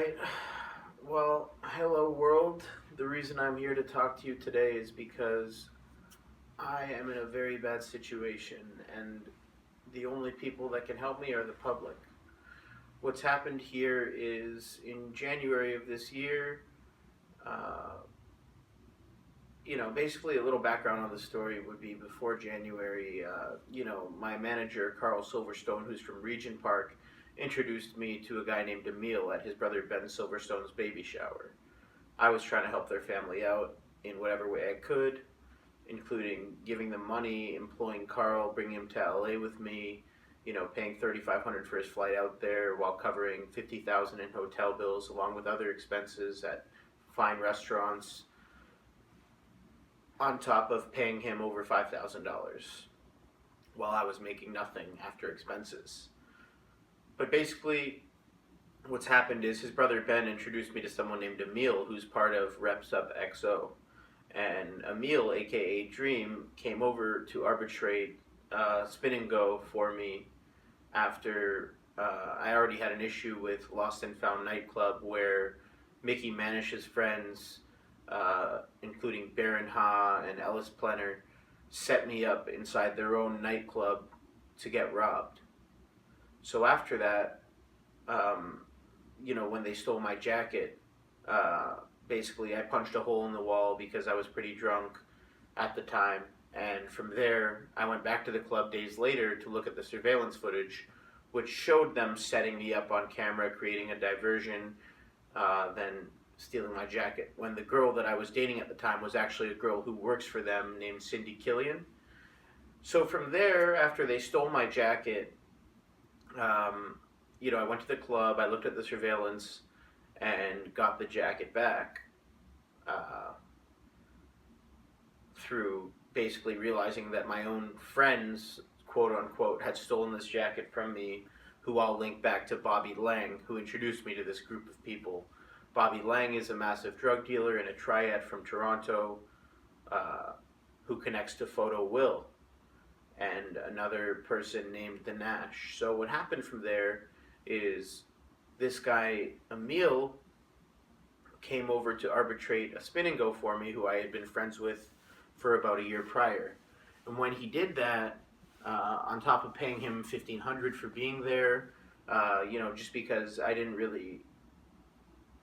right. Well, hello world. The reason I'm here to talk to you today is because I am in a very bad situation, and the only people that can help me are the public. What's happened here is in January of this year, uh, basically a little background on the story would be before January, my manager, Carl Silverstone, who's from Regent Park, introduced me to a guy named Emil at his brother Ben Silverstone's baby shower. I was trying to help their family out in whatever way I could, including giving them money, employing Carl, bringing him to LA with me, paying 3,500 for his flight out there while covering 50,000 in hotel bills along with other expenses at fine restaurants on top of paying him over $5,000 while I was making nothing after expenses. But basically, what's happened is his brother Ben introduced me to someone named Emil, who's part of Reps Up XO. And Emil, aka Dream, came over to arbitrate spin and go for me after I already had an issue with Lost and Found nightclub where Mickey Manish's friends, including Baron Ha and Ellis Plenner, set me up inside their own nightclub to get robbed. So after that, when they stole my jacket, basically I punched a hole in the wall because I was pretty drunk at the time. And from there, I went back to the club days later to look at the surveillance footage, which showed them setting me up on camera, creating a diversion, then stealing my jacket. When the girl that I was dating at the time was actually a girl who works for them named Cindy Killian. So from there, after they stole my jacket, I went to the club, I looked at the surveillance, and got the jacket back through basically realizing that my own friends, quote unquote, had stolen this jacket from me, who all link back to Bobby Lang, who introduced me to this group of people. Bobby Lang is a massive drug dealer and a triad from Toronto who connects to Photo Will and another person named The Nash. So what happened from there is this guy, Emil, came over to arbitrate a spin and go for me, who I had been friends with for about a year prior. And when he did that, on top of paying him $1,500 for being there, just because I didn't really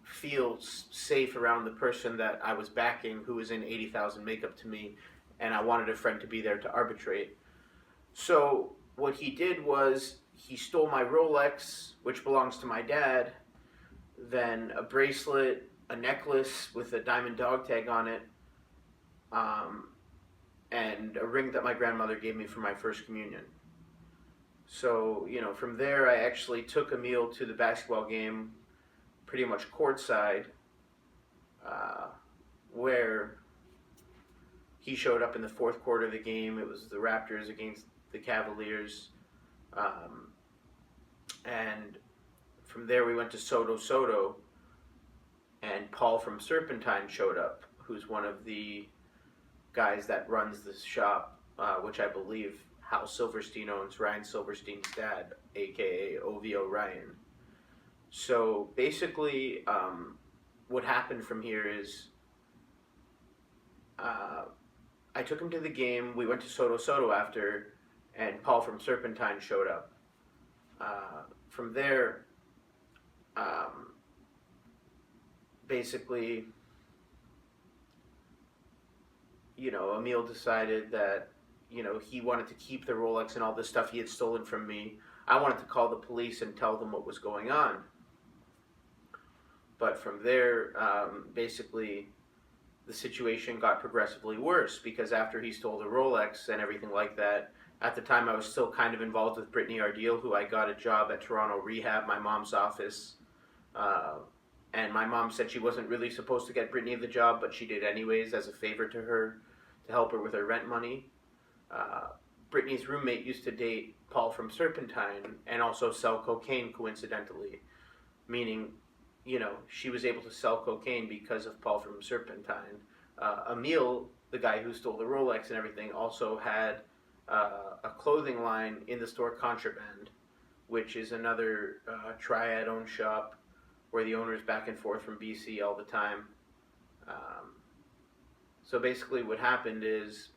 feel safe around the person that I was backing, who was in 80,000 makeup to me, and I wanted a friend to be there to arbitrate. So what he did was he stole my Rolex, which belongs to my dad, then a bracelet, a necklace with a diamond dog tag on it, and a ring that my grandmother gave me for my first communion. So, from there I actually took Emil to the basketball game, pretty much courtside, where he showed up in the fourth quarter of the game. It was the Raptors against the Cavaliers. And from there we went to Soto, and Paul from Serpentine showed up, who's one of the guys that runs this shop, which I believe Hal Silverstein owns, Ryan Silverstein's dad, aka OVO Ryan. So basically, what happened from here is I took him to the game. We went to Soto after, and Paul from Serpentine showed up. From there, basically, Emil decided that, he wanted to keep the Rolex and all this stuff he had stolen from me. I wanted to call the police and tell them what was going on. But from there, basically, the situation got progressively worse because after he stole the Rolex and everything like that, at the time I was still kind of involved with Brittany Ardeal, who I got a job at Toronto Rehab, my mom's office. And my mom said she wasn't really supposed to get Brittany the job, but she did anyways as a favor to her to help her with her rent money. Brittany's roommate used to date Paul from Serpentine and also sell cocaine coincidentally, meaning, she was able to sell cocaine because of Paul from Serpentine. Emil, the guy who stole the Rolex and everything, also had a clothing line in the store Contraband, which is another triad-owned shop where the owner's back and forth from BC all the time. So basically what happened is,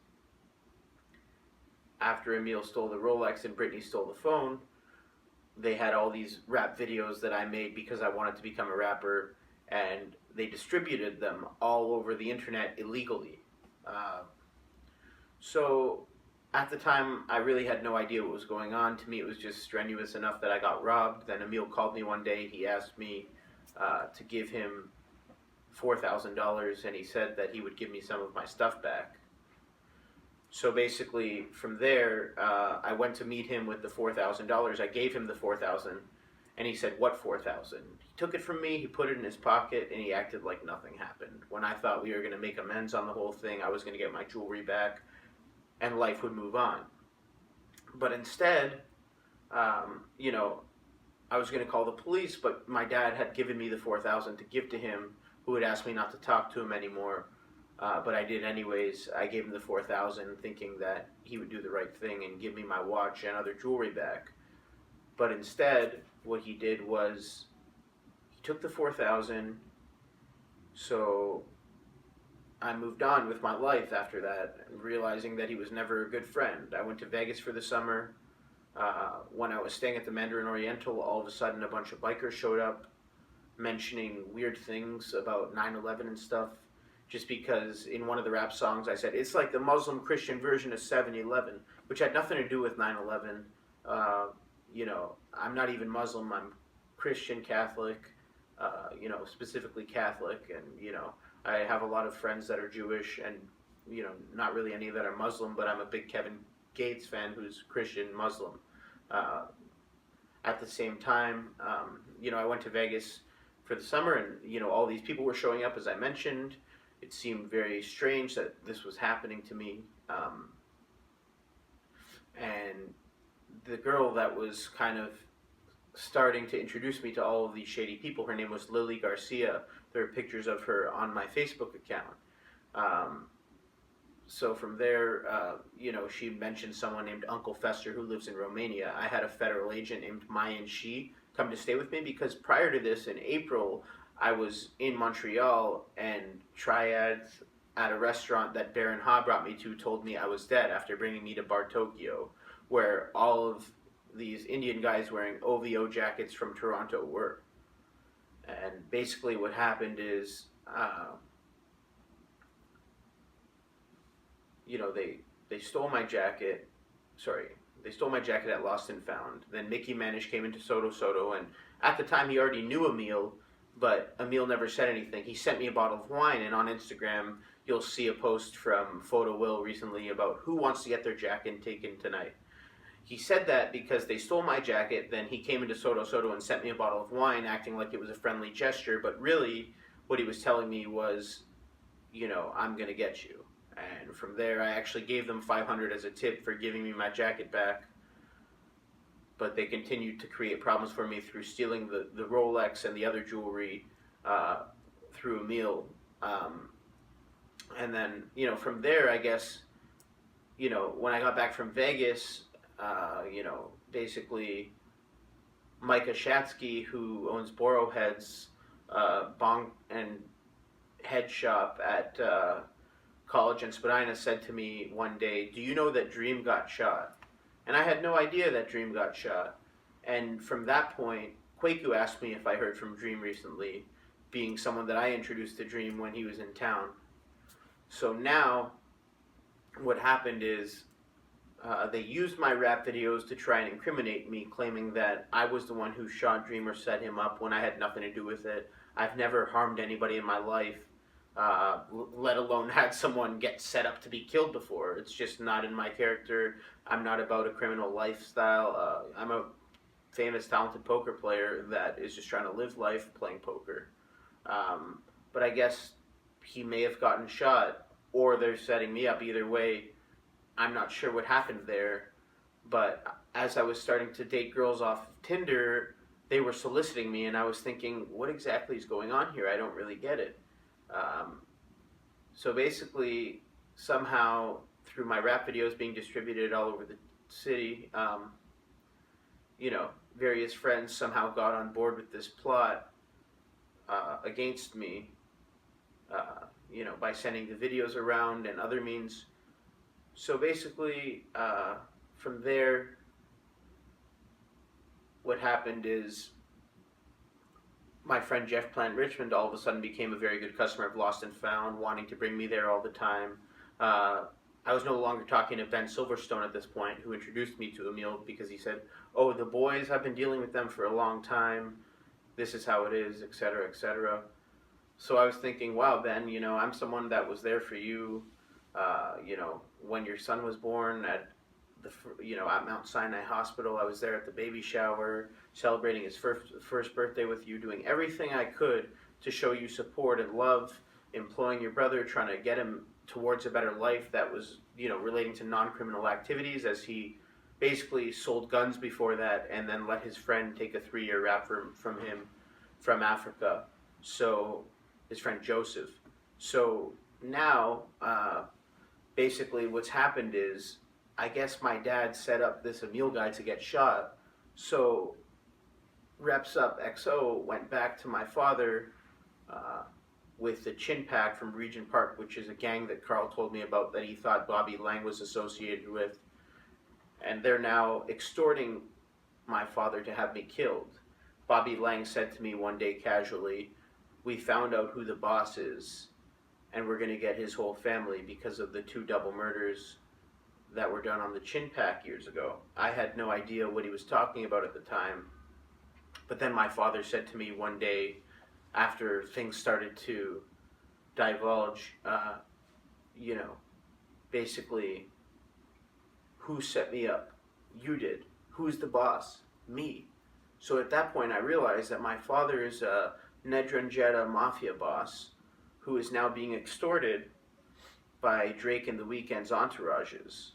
after Emil stole the Rolex and Brittany stole the phone, they had all these rap videos that I made because I wanted to become a rapper, and they distributed them all over the internet illegally. So at the time, I really had no idea what was going on. To me, it was just strenuous enough that I got robbed. Then Emil called me one day. He asked me to give him $4,000, and he said that he would give me some of my stuff back. So basically, from there, I went to meet him with the $4,000. I gave him the $4,000, and he said, "What 4,000?" He took it from me, he put it in his pocket, and he acted like nothing happened. When I thought we were going to make amends on the whole thing, I was going to get my jewelry back, and life would move on. But instead, you know, I was going to call the police, but my dad had given me the $4,000 to give to him, who had asked me not to talk to him anymore. But I did anyways. I gave him the $4,000, thinking that he would do the right thing and give me my watch and other jewelry back. But instead, what he did was he took the $4,000. So I moved on with my life after that, realizing that he was never a good friend. I went to Vegas for the summer. When I was staying at the Mandarin Oriental, all of a sudden a bunch of bikers showed up, mentioning weird things about 9/11 and stuff. Just because in one of the rap songs I said, it's like the Muslim Christian version of 7/11, which had nothing to do with 9/11. You know, I'm not even Muslim, I'm Christian Catholic, you know, specifically Catholic, and, you know, I have a lot of friends that are Jewish, and, you know, not really any that are Muslim, but I'm a big Kevin Gates fan who's Christian Muslim. At the same time, you know, I went to Vegas for the summer, and, you know, all these people were showing up, as I mentioned. It seemed very strange that this was happening to me. And the girl that was kind of starting to introduce me to all of these shady people, her name was Lily Garcia. There are pictures of her on my Facebook account. So from there, you know, she mentioned someone named Uncle Fester who lives in Romania. I had a federal agent named Mayan Shi come to stay with me because prior to this, in April, I was in Montreal, and triads at a restaurant that Baron Ha brought me to told me I was dead after bringing me to Bar Tokyo, where all of these Indian guys wearing OVO jackets from Toronto were. And basically what happened is, you know, they stole my jacket. They stole my jacket at Lost and Found. Then Mickey Manish came into Soto Soto, and at the time he already knew Emil, but Emil never said anything. He sent me a bottle of wine, and on Instagram you'll see a post from Photo Will recently about who wants to get their jacket taken tonight. He said that because they stole my jacket, then he came into Soto Soto and sent me a bottle of wine, acting like it was a friendly gesture, but really what he was telling me was, you know, I'm going to get you. And from there, I actually gave them $500 as a tip for giving me my jacket back. But they continued to create problems for me through stealing the Rolex and the other jewelry through Emil. And then, you know, from there, I guess, you know, when I got back from Vegas, you know, basically Micah Shatsky, who owns Borohead's bong and head shop at College and Spadina, said to me one day, "Do you know that Dream got shot?" And I had no idea that Dream got shot. And from that point, Kwaku asked me if I heard from Dream recently, being someone that I introduced to Dream when he was in town. So now, what happened is, they used my rap videos to try and incriminate me, claiming that I was the one who shot Dream or set him up when I had nothing to do with it. I've never harmed anybody in my life, let alone had someone get set up to be killed before. It's just not in my character. I'm not about a criminal lifestyle. I'm a famous, talented poker player that is just trying to live life playing poker. But I guess he may have gotten shot, or they're setting me up. Either way, I'm not sure what happened there. But as I was starting to date girls off of Tinder, they were soliciting me, and I was thinking, what exactly is going on here? I don't really get it. So basically, somehow, through my rap videos being distributed all over the city, you know, various friends somehow got on board with this plot against me, by sending the videos around and other means. So basically, from there, what happened is my friend Jeff Plant Richmond all of a sudden became a very good customer of Lost and Found, wanting to bring me there all the time. Uh, I was no longer talking to Ben Silverstone at this point, who introduced me to Emil because he said, "Oh, the boys, I've been dealing with them for a long time. This is how it is, etc., etc." So I was thinking, wow, Ben, I'm someone that was there for you, when your son was born at at Mount Sinai Hospital. I was there at the baby shower, celebrating his first birthday with you, doing everything I could to show you support and love, employing your brother, trying to get him towards a better life that was, relating to non-criminal activities, as he basically sold guns before that and then let his friend take a 3-year rap from him from Africa. So his friend Joseph. So now, basically, what's happened is, I guess my dad set up this Emil guy to get shot. So Reps Up XO went back to my father with the Chin Pack from Regent Park, which is a gang that Carl told me about that he thought Bobby Lang was associated with. And they're now extorting my father to have me killed. Bobby Lang said to me one day casually, "We found out who the boss is, and we're going to get his whole family because of the 2 double murders that were done on the Chin Pack years ago." I had no idea what he was talking about at the time. But then my father said to me one day, after things started to divulge, basically, "Who set me up? You did. Who's the boss? Me." So at that point I realized that my father is a Ndrangheta mafia boss who is now being extorted by Drake and the Weeknds entourages,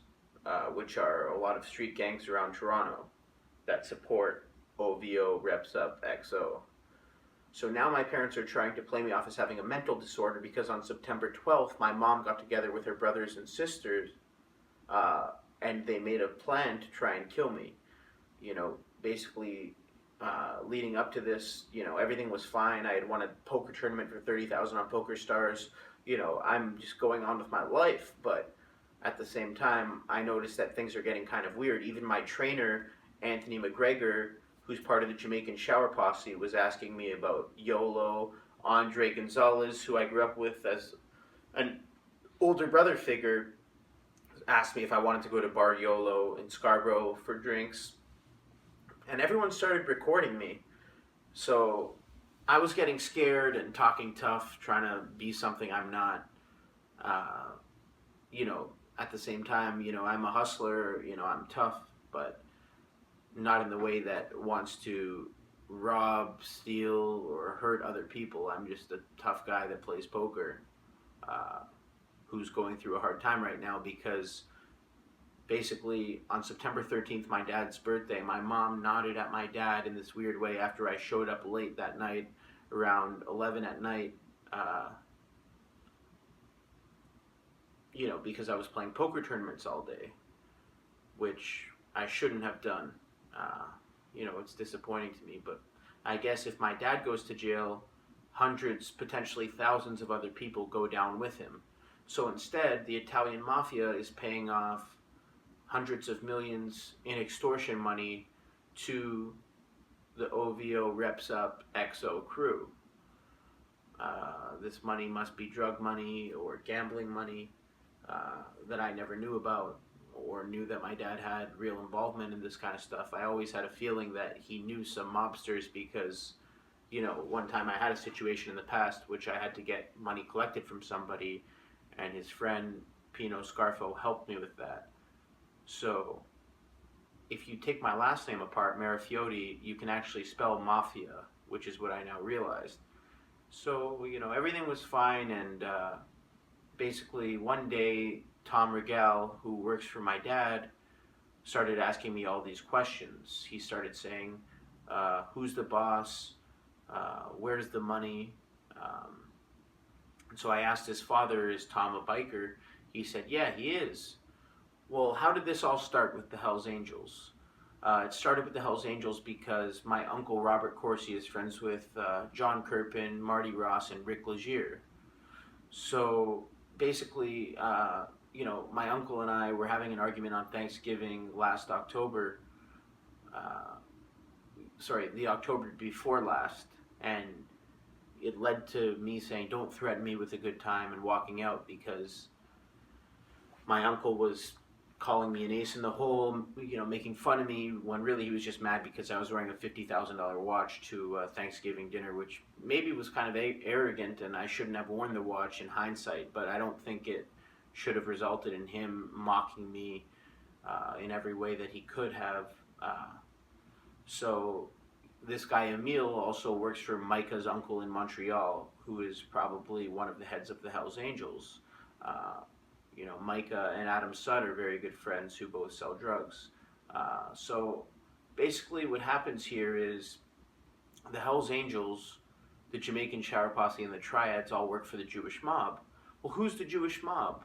which are a lot of street gangs around Toronto that support OVO, Reps Up, XO. So now my parents are trying to play me off as having a mental disorder because on September 12th, my mom got together with her brothers and sisters, and they made a plan to try and kill me. Basically, leading up to this, everything was fine. I had won a poker tournament for 30,000 on Poker Stars. I'm just going on with my life, but at the same time, I noticed that things are getting kind of weird. Even my trainer, Anthony McGregor, who's part of the Jamaican Shower Posse, was asking me about YOLO. Andre Gonzalez, who I grew up with as an older brother figure, asked me if I wanted to go to Bar YOLO in Scarborough for drinks. And everyone started recording me. So I was getting scared and talking tough, trying to be something I'm not. At the same time, I'm a hustler, I'm tough, but not in the way that wants to rob, steal, or hurt other people. I'm just a tough guy that plays poker, who's going through a hard time right now because basically on September 13th, my dad's birthday, my mom nodded at my dad in this weird way after I showed up late that night, around 11 at night, because I was playing poker tournaments all day, which I shouldn't have done. It's disappointing to me, but I guess if my dad goes to jail, hundreds, potentially thousands of other people go down with him. So instead, the Italian mafia is paying off hundreds of millions in extortion money to the OVO Reps Up XO crew. This money must be drug money or gambling money that I never knew about or knew that my dad had real involvement in this kind of stuff. I always had a feeling that he knew some mobsters because, one time I had a situation in the past which I had to get money collected from somebody, and his friend Pino Scarfo helped me with that. So if you take my last name apart, Marafioti, you can actually spell mafia, which is what I now realized. So, everything was fine, and basically one day Tom Regal, who works for my dad, started asking me all these questions. He started saying, who's the boss? Where's the money? And so I asked his father, is Tom a biker? He said, yeah, he is. Well, how did this all start with the Hells Angels? It started with the Hells Angels because my uncle Robert Corsi is friends with John Kirpin, Marty Ross, and Rick Legier. So basically, my uncle and I were having an argument on Thanksgiving last October. Uh, sorry, the October before last, and it led to me saying, "Don't threaten me with a good time," and walking out because my uncle was calling me an ace in the hole, making fun of me when really he was just mad because I was wearing a $50,000 watch to Thanksgiving dinner, which maybe was kind of arrogant and I shouldn't have worn the watch in hindsight, but I don't think it should have resulted in him mocking me in every way that he could have. So this guy Emil also works for Micah's uncle in Montreal, who is probably one of the heads of the Hells Angels. Uh, Micah and Adam Sutt are very good friends who both sell drugs. So basically, what happens here is the Hells Angels, the Jamaican Shower Posse, and the Triads all work for the Jewish mob. Well, who's the Jewish mob?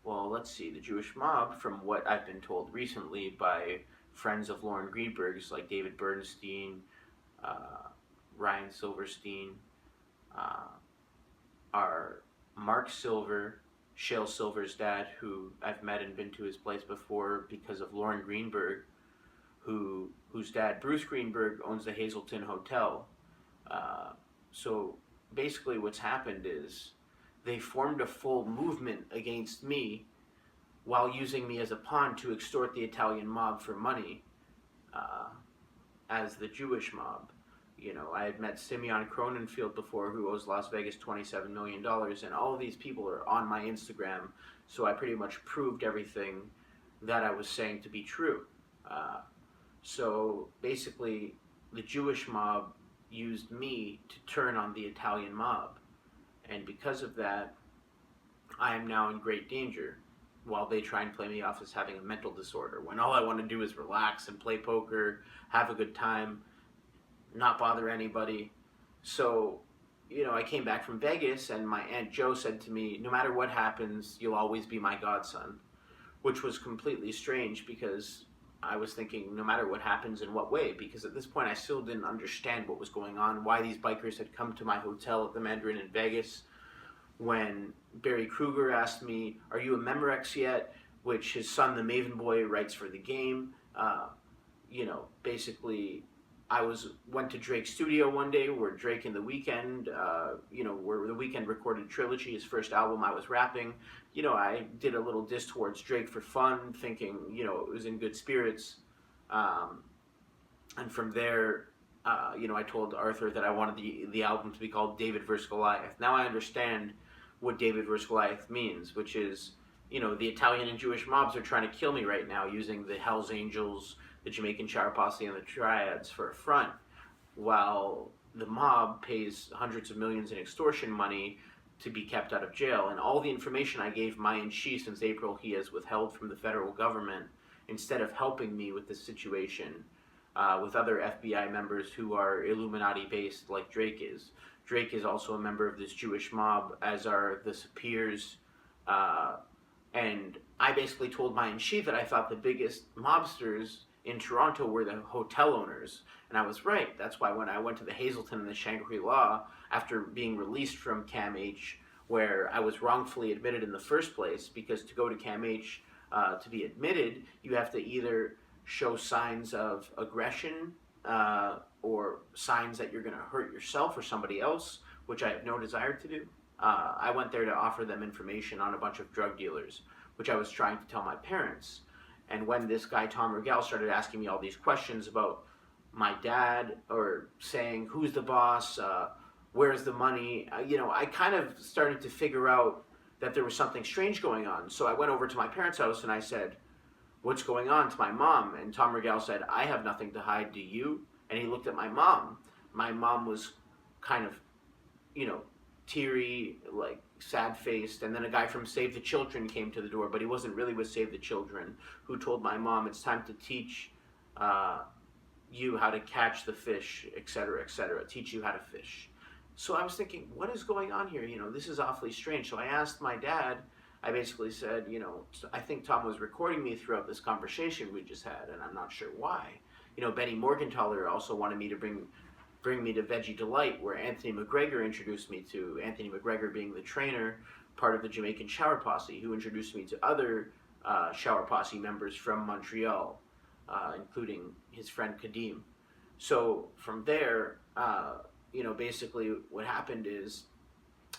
Well, let's see. The Jewish mob, from what I've been told recently by friends of Lauren Greenberg's like David Bernstein, uh, Ryan Silverstein, uh, are Mark Silver, Shale Silver's dad, who I've met and been to his place before because of Lauren Greenberg, whose dad, Bruce Greenberg, owns the Hazelton Hotel. Uh, so basically, what's happened is they formed a full movement against me while using me as a pawn to extort the Italian mob for money uh, as the Jewish mob. I had met Simeon Cronenfield before, who owes Las Vegas $27 million, and all of these people are on my Instagram, so I pretty much proved everything that I was saying to be true. Uh, so basically, the Jewish mob used me to turn on the Italian mob, and because of that, I am now in great danger. While they try and play me off as having a mental disorder, when all I want to do is relax and play poker, have a good time, not bother anybody. So, I came back from Vegas and my Aunt Joe said to me, "No matter what happens, you'll always be my godson," which was completely strange because I was thinking, no matter what happens, in what way? Because at this point, I still didn't understand what was going on, why these bikers had come to my hotel at the Mandarin in Vegas. When Barry Kruger asked me, "Are you a Memorex yet?" which his son, the Maven Boy, writes for the game. Basically, went to Drake's studio one day where Drake and the Weeknd, where the Weeknd recorded Trilogy, his first album. I was rapping. I did a little diss towards Drake for fun, thinking, it was in good spirits. And from there, I told Arthur that I wanted the album to be called David vs. Goliath. Now I understand what David vs. Goliath means, which is, the Italian and Jewish mobs are trying to kill me right now using the Hells Angels, the Jamaican Shower Posse, and the Triads for a front, while the mob pays hundreds of millions in extortion money to be kept out of jail. And all the information I gave Mayan Shi since April, he has withheld from the federal government instead of helping me with this situation with other FBI members who are Illuminati based like Drake is. Drake is also a member of this Jewish mob, as are the Sapirs. And I basically told Mayan Shi that I thought the biggest mobsters in Toronto were the hotel owners. And I was right. That's why when I went to the Hazelton and the Shangri-La, after being released from CAMH, where I was wrongfully admitted in the first place, because to go to CAMH to be admitted, you have to either show signs of aggression or signs that you're going to hurt yourself or somebody else, which I have no desire to do. I went there to offer them information on a bunch of drug dealers, which I was trying to tell my parents. And when this guy, Tom Regal, started asking me all these questions about my dad, or saying, "Who's the boss? Where's the money?" I kind of started to figure out that there was something strange going on. So I went over to my parents' house and I said, "What's going on?" to my mom. And Tom Regal said, "I have nothing to hide, do you?" And he looked at my mom. My mom was kind of, teary, like sad-faced. And then a guy from Save the Children came to the door, but he wasn't really with Save the Children, who told my mom, "It's time to teach you how to catch the fish, etc., etc., teach you how to fish." So I was thinking, what is going on here? This is awfully strange. So I asked my dad. I basically said, I think Tom was recording me throughout this conversation we just had, and I'm not sure why. Benny Morgenthaler also wanted me to bring me to Veggie Delight, where Anthony McGregor introduced me to, Anthony McGregor being the trainer, part of the Jamaican Shower Posse, who introduced me to other Shower Posse members from Montreal, including his friend Kadeem. So from there, basically what happened is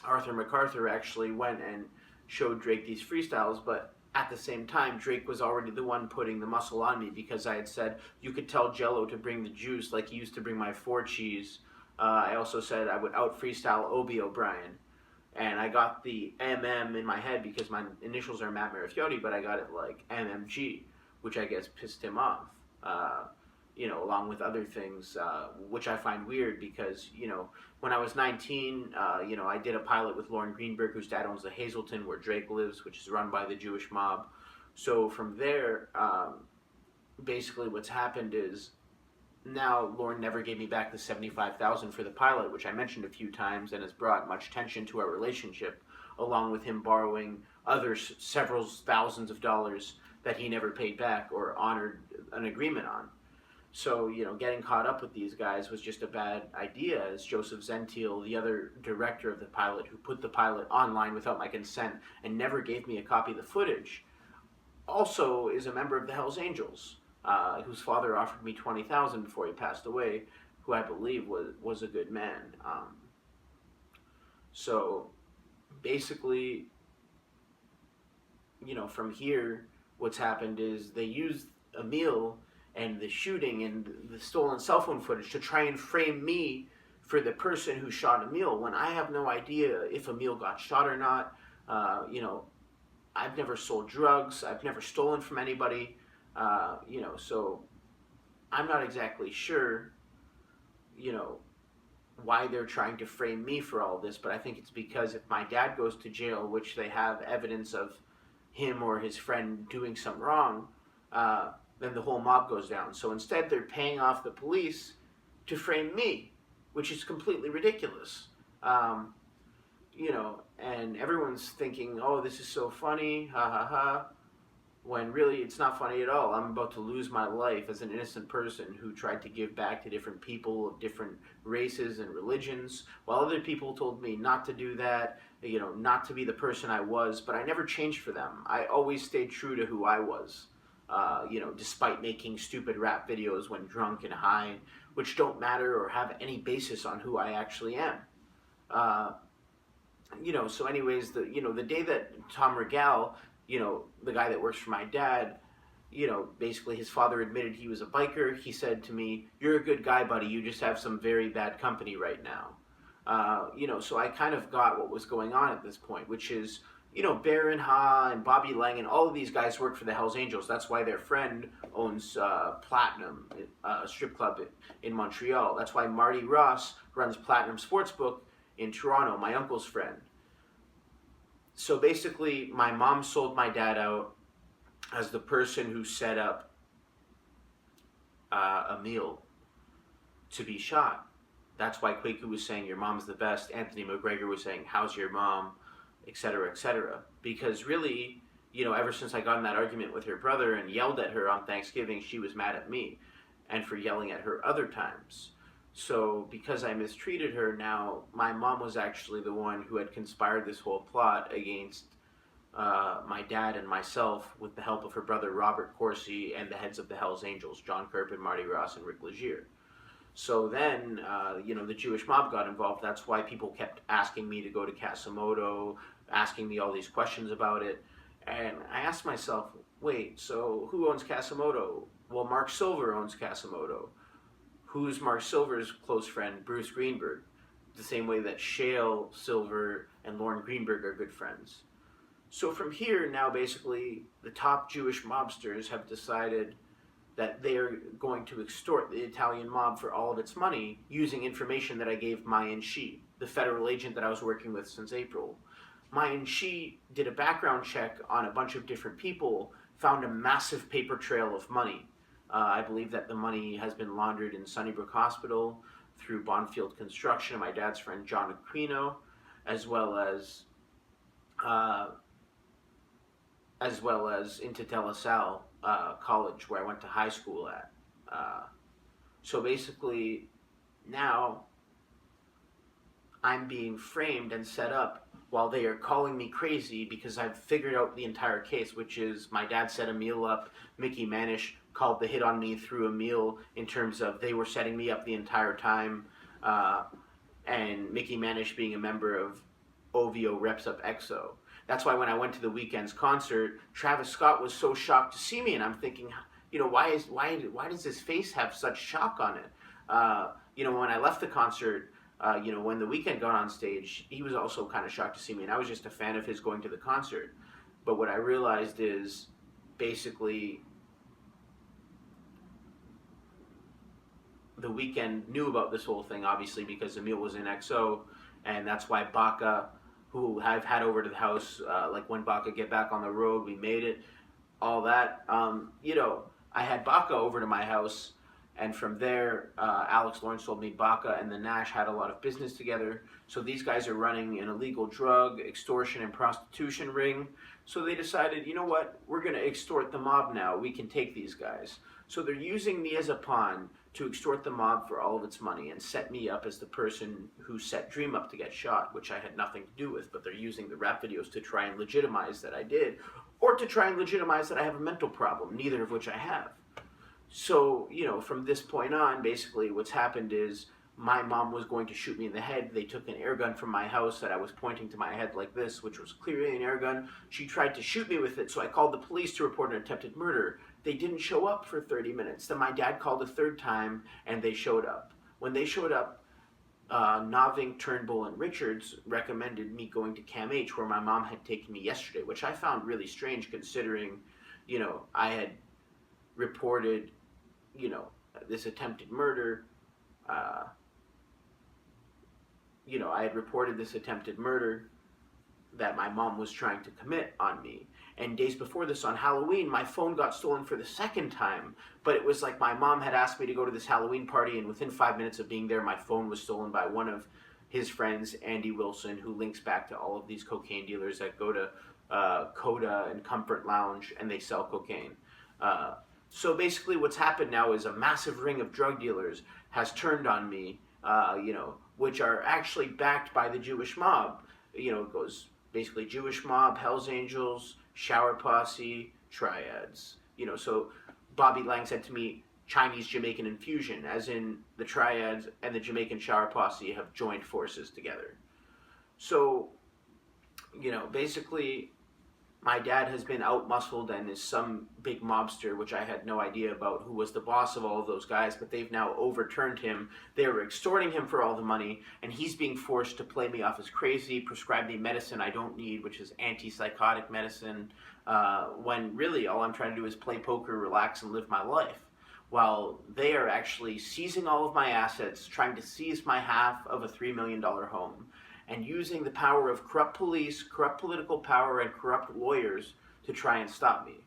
Arthur MacArthur actually went and showed Drake these freestyles, but at the same time, Drake was already the one putting the muscle on me, because I had said you could tell Jello to bring the juice like he used to bring my 4 cheese. I also said I would out freestyle Obi O'Brien, and I got the MM in my head because my initials are Matt Marafioti, but I got it like MMG, which I guess pissed him off. Along with other things, which I find weird because, when I was 19, I did a pilot with Lauren Greenberg, whose dad owns the Hazleton, where Drake lives, which is run by the Jewish mob. So from there, basically what's happened is now Lauren never gave me back the $75,000 for the pilot, which I mentioned a few times, and has brought much tension to our relationship, along with him borrowing other several thousands of dollars that he never paid back or honored an agreement on. So, getting caught up with these guys was just a bad idea, as Joseph Zentiel, the other director of the pilot, who put the pilot online without my consent and never gave me a copy of the footage, also is a member of the Hells Angels, whose father offered me $20,000 before he passed away, who I believe was a good man. So, basically, from here, what's happened is they used Emil and the shooting and the stolen cell phone footage to try and frame me for the person who shot Emil, when I have no idea if Emil got shot or not. I've never sold drugs. I've never stolen from anybody. So I'm not exactly sure, why they're trying to frame me for all this, but I think it's because if my dad goes to jail, which they have evidence of him or his friend doing some wrong, then the whole mob goes down. So instead, they're paying off the police to frame me, which is completely ridiculous. And everyone's thinking, oh, this is so funny, ha ha ha, when really it's not funny at all. I'm about to lose my life as an innocent person who tried to give back to different people of different races and religions, while other people told me not to do that, not to be the person I was, but I never changed for them. I always stayed true to who I was. Despite making stupid rap videos when drunk and high, which don't matter or have any basis on who I actually am. So anyways, the day that Tom Regal, the guy that works for my dad, basically his father admitted he was a biker, he said to me, "You're a good guy, buddy, you just have some very bad company right now." So I kind of got what was going on at this point, which is, Baron Ha and Bobby Lang and all of these guys work for the Hells Angels. That's why their friend owns Platinum, a strip club in Montreal. That's why Marty Ross runs Platinum Sportsbook in Toronto, my uncle's friend. So basically, my mom sold my dad out as the person who set up Emil to be shot. That's why Kwaku was saying, "Your mom's the best." Anthony McGregor was saying, "How's your mom?" Etc., etc. Because really, ever since I got in that argument with her brother and yelled at her on Thanksgiving, she was mad at me, and for yelling at her other times. So because I mistreated her, now my mom was actually the one who had conspired this whole plot against my dad and myself, with the help of her brother Robert Corsi and the heads of the Hells Angels, John Kirpin, Marty Ross, and Rick Legier. So then, the Jewish mob got involved. That's why people kept asking me to go to Kasimoto, asking me all these questions about it. And I asked myself, wait, so who owns Kasimoto? Well, Mark Silver owns Kasimoto. Who's Mark Silver's close friend? Bruce Greenberg. The same way that Shale Silver and Lauren Greenberg are good friends. So from here, now basically, the top Jewish mobsters have decided that they're going to extort the Italian mob for all of its money using information that I gave Mayan Shi, the federal agent that I was working with since April. Mayan Shi did a background check on a bunch of different people, found a massive paper trail of money. I believe that the money has been laundered in Sunnybrook Hospital through Bonfield Construction and my dad's friend John Aquino, as well as into De La Salle College, where I went to high school at. So basically, now I'm being framed and set up while they are calling me crazy because I've figured out the entire case, which is my dad set a meal up. Mickey Manish called the hit on me through a meal in terms of they were setting me up the entire time. Uh, and Mickey Manish being a member of OVO Reps Up EXO. That's why when I went to the Weeknds concert, Travis Scott was so shocked to see me, and I'm thinking, why does his face have such shock on it? When I left the concert, when the Weeknd got on stage, he was also kind of shocked to see me, and I was just a fan of his going to the concert. But what I realized is, basically, the Weeknd knew about this whole thing, obviously, because Emil was in XO, and that's why Baka, who I've had over to the house, like when Baka get back on the road, we made it, all that. I had Baka over to my house, and from there, Alex Lawrence told me Baka and the Nash had a lot of business together. So these guys are running an illegal drug, extortion, and prostitution ring. So they decided, you know what, we're going to extort the mob now. We can take these guys. So they're using me as a pawn to extort the mob for all of its money and set me up as the person who set Dream up to get shot, which I had nothing to do with, but they're using the rap videos to try and legitimize that I did, or to try and legitimize that I have a mental problem, neither of which I have. So, from this point on, basically what's happened is my mom was going to shoot me in the head. They took an air gun from my house that I was pointing to my head like this, which was clearly an air gun. She tried to shoot me with it, so I called the police to report an attempted murder. They didn't show up for 30 minutes. Then my dad called a third time, and they showed up. When they showed up, Naving, Turnbull, and Richards recommended me going to Cam H, where my mom had taken me yesterday, which I found really strange considering, I had reported, this attempted murder. I had reported this attempted murder that my mom was trying to commit on me. And days before this, on Halloween, my phone got stolen for the second time. But it was like my mom had asked me to go to this Halloween party, and within 5 minutes of being there, my phone was stolen by one of his friends, Andy Wilson, who links back to all of these cocaine dealers that go to Coda and Comfort Lounge, and they sell cocaine. So basically what's happened now is a massive ring of drug dealers has turned on me, which are actually backed by the Jewish mob. It goes basically Jewish mob, Hells Angels, Shower Posse, Triads. So Bobby Lang said to me, Chinese-Jamaican infusion, as in the Triads and the Jamaican Shower Posse have joined forces together. So, basically, my dad has been out-muscled and is some big mobster, which I had no idea about, who was the boss of all of those guys, but they've now overturned him. They were extorting him for all the money, and he's being forced to play me off as crazy, prescribe me medicine I don't need, which is antipsychotic medicine, when really all I'm trying to do is play poker, relax, and live my life. While they are actually seizing all of my assets, trying to seize my half of a $3 million home, and using the power of corrupt police, corrupt political power, and corrupt lawyers to try and stop me,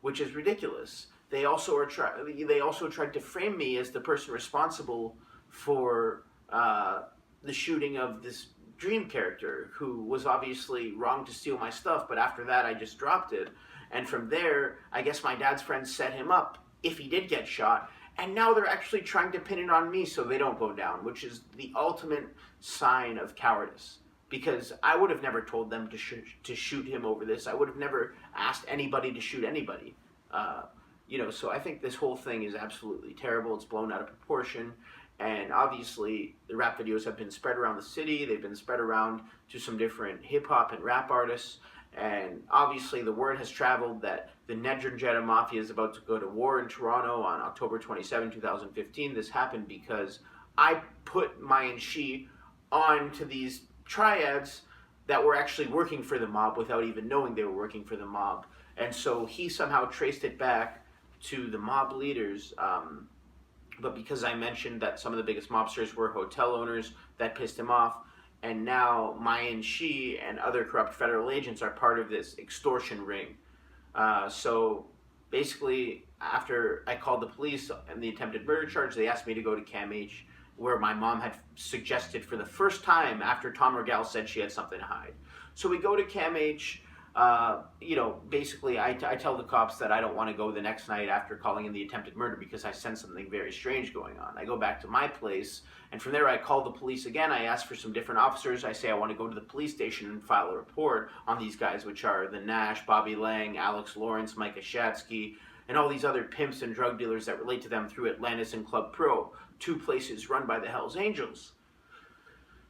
which is ridiculous. They also tried to frame me as the person responsible for the shooting of this Dream character, who was obviously wrong to steal my stuff, but after that I just dropped it. And from there, I guess my dad's friends set him up if he did get shot, and now they're actually trying to pin it on me so they don't go down, which is the ultimate sign of cowardice. Because I would have never told them to shoot him over this. I would have never asked anybody to shoot anybody. So I think this whole thing is absolutely terrible. It's blown out of proportion. And obviously, the rap videos have been spread around the city. They've been spread around to some different hip-hop and rap artists. And obviously, the word has traveled that the Ndrangheta Mafia is about to go to war in Toronto on October 27, 2015. This happened because I put Mayan Shi onto these triads that were actually working for the mob without even knowing they were working for the mob. And so he somehow traced it back to the mob leaders. But because I mentioned that some of the biggest mobsters were hotel owners, that pissed him off. And now Mayan Shi and other corrupt federal agents are part of this extortion ring. So basically, after I called the police and the attempted murder charge, they asked me to go to Cam H, where my mom had suggested for the first time after Tom Regal said she had something to hide. So we go to Cam H. Basically, I tell the cops that I don't want to go the next night after calling in the attempted murder because I sense something very strange going on. I go back to my place, and from there I call the police again. I ask for some different officers. I say I want to go to the police station and file a report on these guys, which are the Nash, Bobby Lang, Alex Lawrence, Micah Shatsky, and all these other pimps and drug dealers that relate to them through Atlantis and Club Pro, two places run by the Hells Angels.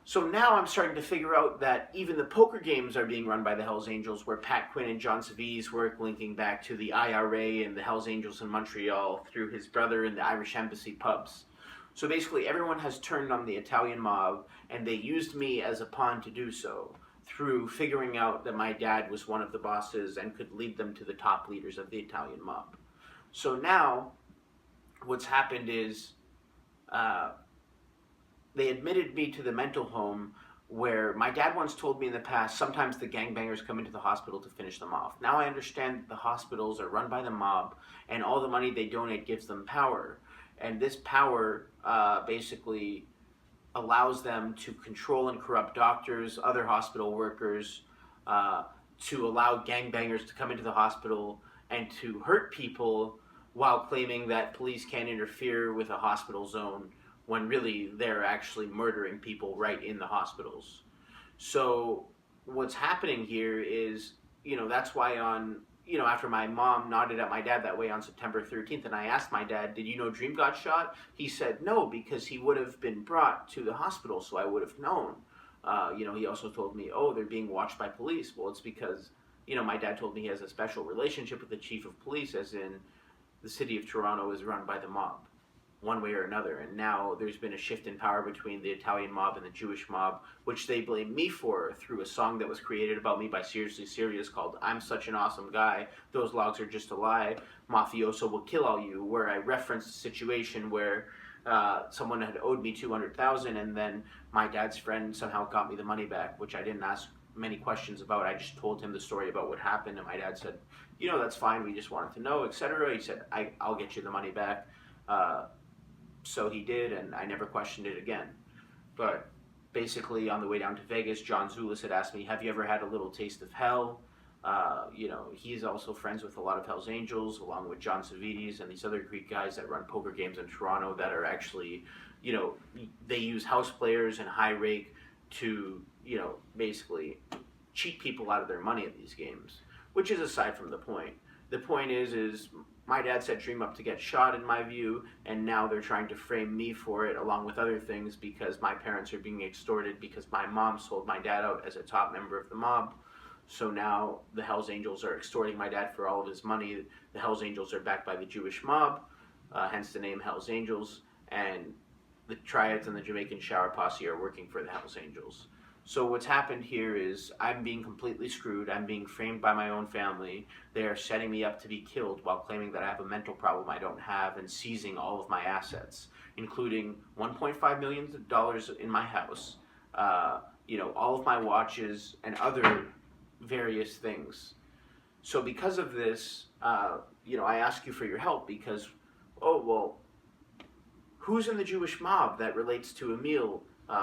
So now I'm starting to figure out that even the poker games are being run by the Hells Angels, where Pat Quinn and John Savides work, linking back to the IRA and the Hells Angels in Montreal through his brother in the Irish Embassy pubs. So basically everyone has turned on the Italian mob, and they used me as a pawn to do so, through figuring out that my dad was one of the bosses and could lead them to the top leaders of the Italian mob. So now what's happened is they admitted me to the mental home, where my dad once told me in the past, sometimes the gangbangers come into the hospital to finish them off. Now I understand that the hospitals are run by the mob, and all the money they donate gives them power. And this power basically allows them to control and corrupt doctors, other hospital workers, to allow gangbangers to come into the hospital and to hurt people while claiming that police can't interfere with a hospital zone, when really they're actually murdering people right in the hospitals. So what's happening here is, that's why after my mom nodded at my dad that way on September 13th, and I asked my dad, did you know Dream got shot? He said no, because he would have been brought to the hospital, so I would have known. He also told me, oh, they're being watched by police. Well, it's because, my dad told me he has a special relationship with the chief of police, as in the city of Toronto is run by the mob, one way or another. And now there's been a shift in power between the Italian mob and the Jewish mob, which they blame me for through a song that was created about me by Seriously Serious called I'm Such an Awesome Guy, Those Logs Are Just a Lie, Mafioso Will Kill All You, where I referenced a situation where someone had owed me $200,000, and then my dad's friend somehow got me the money back, which I didn't ask many questions about. I just told him the story about what happened, and my dad said, that's fine, we just wanted to know, etc. He said, I'll get you the money back. So he did, and I never questioned it again. But basically, on the way down to Vegas, John Zulis had asked me, have you ever had a little taste of hell? He's also friends with a lot of Hells Angels, along with John Savides and these other Greek guys that run poker games in Toronto that are actually, they use house players and high rake to, basically cheat people out of their money at these games, which is aside from the point. The point is my dad set Dream up to get shot, in my view, and now they're trying to frame me for it, along with other things, because my parents are being extorted because my mom sold my dad out as a top member of the mob. So now the Hells Angels are extorting my dad for all of his money. The Hells Angels are backed by the Jewish mob, hence the name Hells Angels, and the Triads and the Jamaican Shower Posse are working for the Hells Angels. So what's happened here is I'm being completely screwed. I'm being framed by my own family. They are setting me up to be killed while claiming that I have a mental problem I don't have, and seizing all of my assets, including $1.5 million in my house, all of my watches and other various things. So because of this, I ask you for your help because, who's in the Jewish mob that relates to Emil?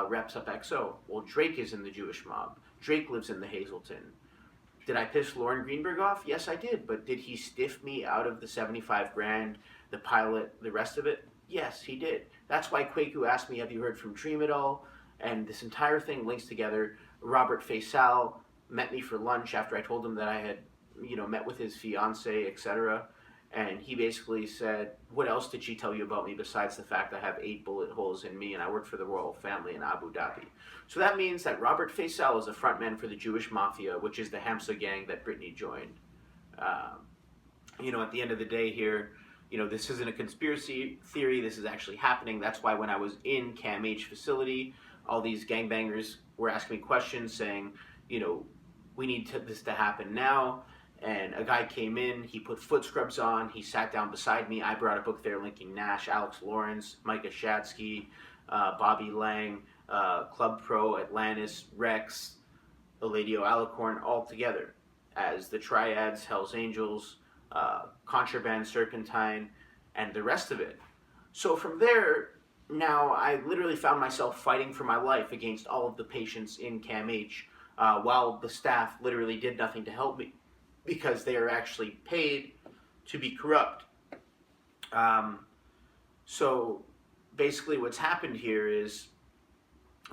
Reps up XO. Well, Drake is in the Jewish mob. Drake lives in the Hazleton. Did I piss Lauren Greenberg off? Yes, I did. But did he stiff me out of the 75 grand, the pilot, the rest of it? Yes, he did. That's why Kwaku asked me, have you heard from Dream at all? And this entire thing links together. Robert Faisal met me for lunch after I told him that I had, met with his fiance, etc. And he basically said, what else did she tell you about me besides the fact I have 8 bullet holes in me and I work for the royal family in Abu Dhabi? So that means that Robert Faisal is a frontman for the Jewish Mafia, which is the Hamza gang that Britney joined. At the end of the day here, this isn't a conspiracy theory. This is actually happening. That's why when I was in CAMH facility, all these gangbangers were asking me questions saying, we need this to happen now. And a guy came in, he put foot scrubs on, he sat down beside me. I brought a book there linking Nash, Alex Lawrence, Micah Shatsky, Bobby Lang, Club Pro, Atlantis, Rex, Eladio Alicorn, all together as the Triads, Hells Angels, Contraband, Serpentine, and the rest of it. So from there, now I literally found myself fighting for my life against all of the patients in CAMH, while the staff literally did nothing to help me because they are actually paid to be corrupt. Um, so basically, what's happened here is,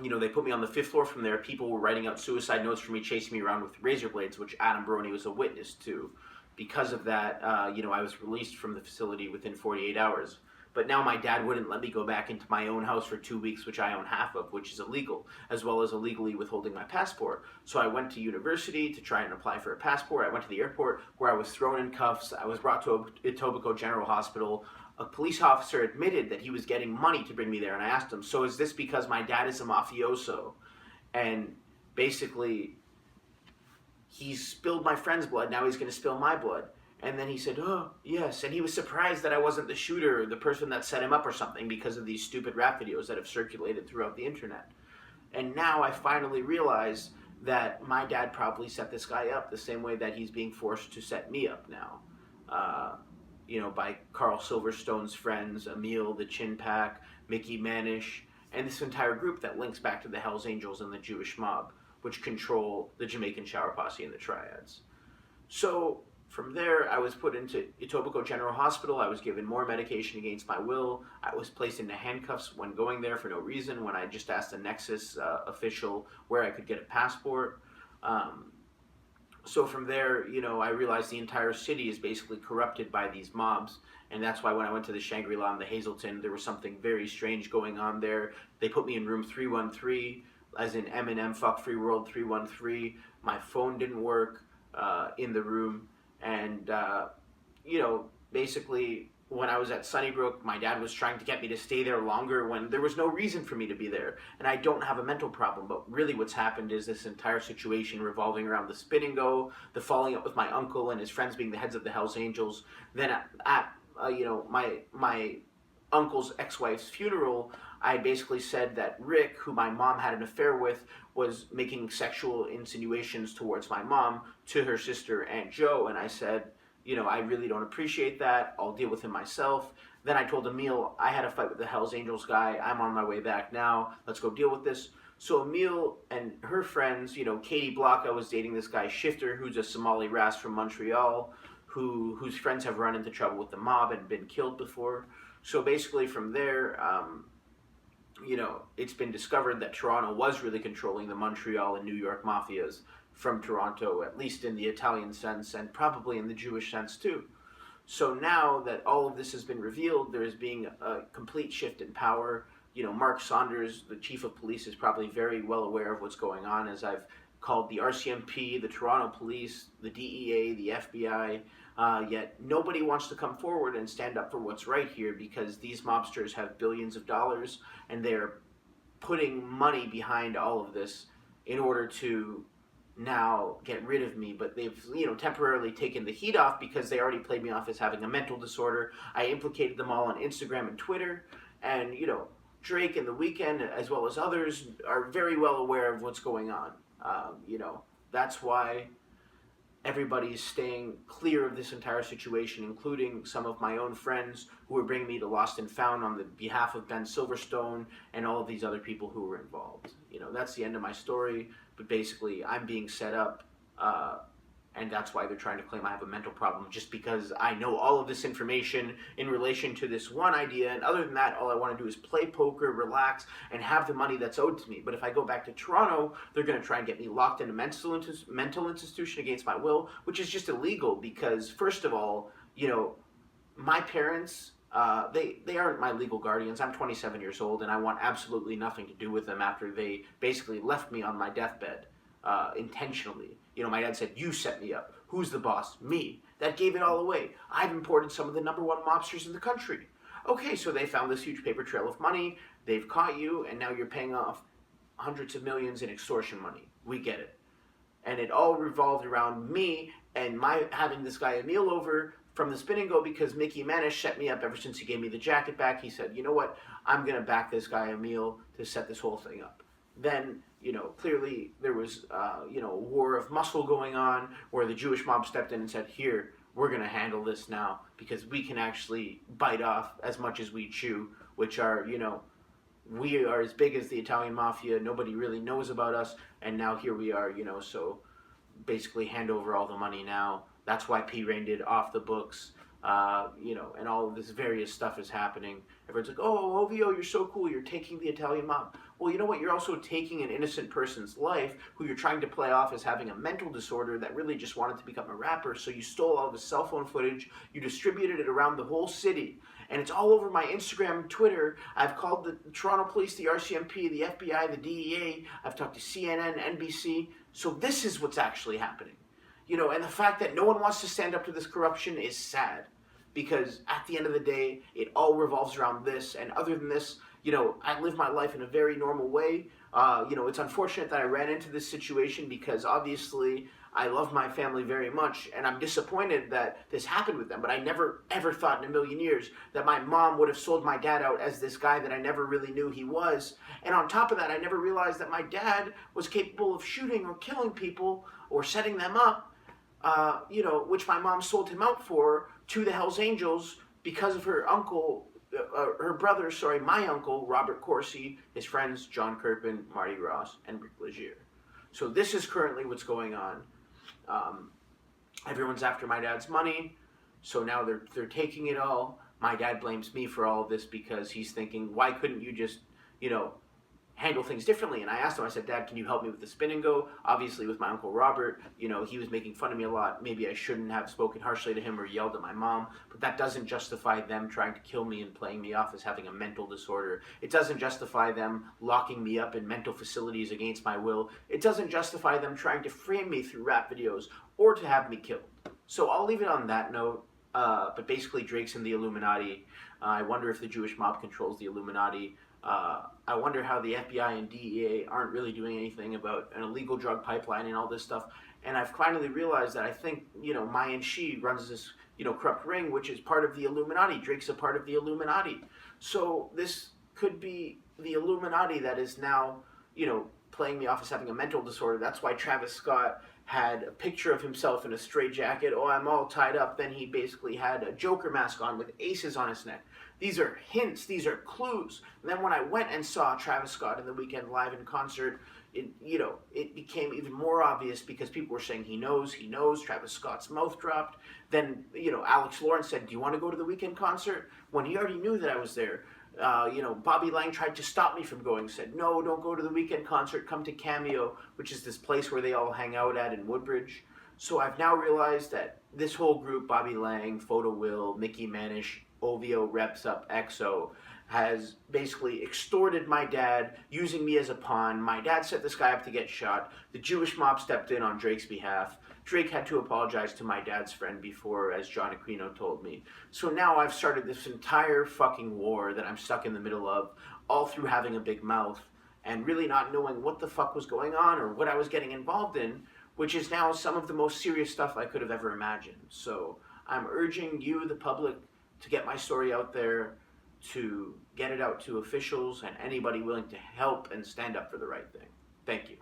they put me on the fifth floor. From there, people were writing out suicide notes for me, chasing me around with razor blades, which Adam Brony was a witness to. Because of that, I was released from the facility within 48 hours. But now my dad wouldn't let me go back into my own house for 2 weeks, which I own half of, which is illegal, as well as illegally withholding my passport. So I went to university to try and apply for a passport. I went to the airport where I was thrown in cuffs. I was brought to Etobicoke General Hospital. A police officer admitted that he was getting money to bring me there, and I asked him, so is this because my dad is a mafioso? And basically, he spilled my friend's blood, now he's going to spill my blood. And then he said, oh, yes. And he was surprised that I wasn't the shooter, the person that set him up or something, because of these stupid rap videos that have circulated throughout the internet. And now I finally realize that my dad probably set this guy up the same way that he's being forced to set me up now. By Carl Silverstone's friends, Emil, the Chin Pack, Mickey Manish, and this entire group that links back to the Hells Angels and the Jewish mob, which control the Jamaican Shower Posse and the Triads. So from there, I was put into Etobicoke General Hospital. I was given more medication against my will. I was placed into handcuffs when going there for no reason, when I just asked a Nexus official where I could get a passport. So from there, I realized the entire city is basically corrupted by these mobs. And that's why when I went to the Shangri-La and the Hazelton, there was something very strange going on there. They put me in room 313, as in Eminem, Fuck Free World 313. My phone didn't work in the room. And, basically, when I was at Sunnybrook, my dad was trying to get me to stay there longer when there was no reason for me to be there. And I don't have a mental problem, but really what's happened is this entire situation revolving around the spin and go, the falling up with my uncle and his friends being the heads of the Hells Angels. Then at my uncle's ex-wife's funeral, I basically said that Rick, who my mom had an affair with, was making sexual insinuations towards my mom to her sister, Aunt Jo, and I said, I really don't appreciate that. I'll deal with him myself. Then I told Emil, I had a fight with the Hells Angels guy. I'm on my way back now. Let's go deal with this. So Emil and her friends, Katie Blocka was dating this guy Shifter, who's a Somali ras from Montreal, whose friends have run into trouble with the mob and been killed before. So basically from there, it's been discovered that Toronto was really controlling the Montreal and New York mafias from Toronto, at least in the Italian sense, and probably in the Jewish sense too. So now that all of this has been revealed, there is being a complete shift in power. Mark Saunders, the chief of police, is probably very well aware of what's going on, as I've called the RCMP, the Toronto Police, the DEA, the FBI, yet nobody wants to come forward and stand up for what's right here, because these mobsters have billions of dollars and they're putting money behind all of this in order to now get rid of me. But they've temporarily taken the heat off because they already played me off as having a mental disorder. I implicated them all on Instagram and Twitter, and Drake and The Weeknd, as well as others, are very well aware of what's going on. That's why everybody's staying clear of this entire situation, including some of my own friends who are bringing me to Lost and Found on the behalf of Ben Silverstone and all of these other people who were involved. That's the end of my story, but basically I'm being set up, and that's why they're trying to claim I have a mental problem, just because I know all of this information in relation to this one idea, and other than that, all I want to do is play poker, relax, and have the money that's owed to me. But if I go back to Toronto, they're going to try and get me locked in a mental institution against my will, which is just illegal because, first of all, my parents, they aren't my legal guardians. I'm 27 years old, and I want absolutely nothing to do with them after they basically left me on my deathbed intentionally. My dad said, you set me up. Who's the boss? Me. That gave it all away. I've imported some of the #1 mobsters in the country. Okay, so they found this huge paper trail of money. They've caught you, and now you're paying off hundreds of millions in extortion money. We get it. And it all revolved around me and my having this guy Emil over from the Spin and Go, because Mickey Manish set me up ever since he gave me the jacket back. He said, you know what? I'm going to back this guy Emil to set this whole thing up. Then, clearly there was, a war of muscle going on where the Jewish mob stepped in and said, here, we're going to handle this now because we can actually bite off as much as we chew, which are, we are as big as the Italian mafia. Nobody really knows about us, and now here we are, so basically hand over all the money now. That's why P. Rain did Off the Books, and all of this various stuff is happening. Everyone's like, oh, OVO, you're so cool. You're taking the Italian mob. Well, you know what? You're also taking an innocent person's life who you're trying to play off as having a mental disorder that really just wanted to become a rapper. So you stole all of his cell phone footage. You distributed it around the whole city. And it's all over my Instagram and Twitter. I've called the Toronto Police, the RCMP, the FBI, the DEA. I've talked to CNN, NBC. So this is what's actually happening. And the fact that no one wants to stand up to this corruption is sad. Because at the end of the day, it all revolves around this. And other than this, I live my life in a very normal way. It's unfortunate that I ran into this situation because obviously I love my family very much, and I'm disappointed that this happened with them. But I never, ever thought in a million years that my mom would have sold my dad out as this guy that I never really knew he was. And on top of that, I never realized that my dad was capable of shooting or killing people or setting them up, which my mom sold him out for to the Hells Angels because of her uncle, my uncle, Robert Corsi, his friends, John Kirpin, Marty Ross, and Rick Legier. So this is currently what's going on. Everyone's after my dad's money, so now they're taking it all. My dad blames me for all of this because he's thinking, why couldn't you just, handle things differently? And I asked him, I said, Dad, can you help me with the spin and go? Obviously with my Uncle Robert, he was making fun of me a lot. Maybe I shouldn't have spoken harshly to him or yelled at my mom, but that doesn't justify them trying to kill me and playing me off as having a mental disorder. It doesn't justify them locking me up in mental facilities against my will. It doesn't justify them trying to frame me through rap videos or to have me killed. So I'll leave it on that note. But basically Drake's in the Illuminati. I wonder if the Jewish mob controls the Illuminati. I wonder how the FBI and DEA aren't really doing anything about an illegal drug pipeline and all this stuff. And I've finally realized that I think, Mayan Shi runs this, corrupt ring, which is part of the Illuminati. Drake's a part of the Illuminati. So this could be the Illuminati that is now, playing me off as having a mental disorder. That's why Travis Scott had a picture of himself in a straitjacket. Oh, I'm all tied up. Then he basically had a Joker mask on with aces on his neck. These are hints. These are clues. And then when I went and saw Travis Scott in the Weeknd live in concert, it became even more obvious because people were saying he knows. Travis Scott's mouth dropped. Then, Alex Lawrence said, do you want to go to the Weeknd concert? When he already knew that I was there. Bobby Lang tried to stop me from going, said, no, don't go to the Weeknd concert, come to Cameo, which is this place where they all hang out at in Woodbridge. So I've now realized that this whole group, Bobby Lang, Photo Will, Mickey Manish, OVO, Reps Up, EXO, has basically extorted my dad, using me as a pawn. My dad set this guy up to get shot. The Jewish mob stepped in on Drake's behalf. Drake had to apologize to my dad's friend before, as John Aquino told me. So now I've started this entire fucking war that I'm stuck in the middle of, all through having a big mouth and really not knowing what the fuck was going on or what I was getting involved in, which is now some of the most serious stuff I could have ever imagined. So I'm urging you, the public, to get my story out there, to get it out to officials and anybody willing to help and stand up for the right thing. Thank you.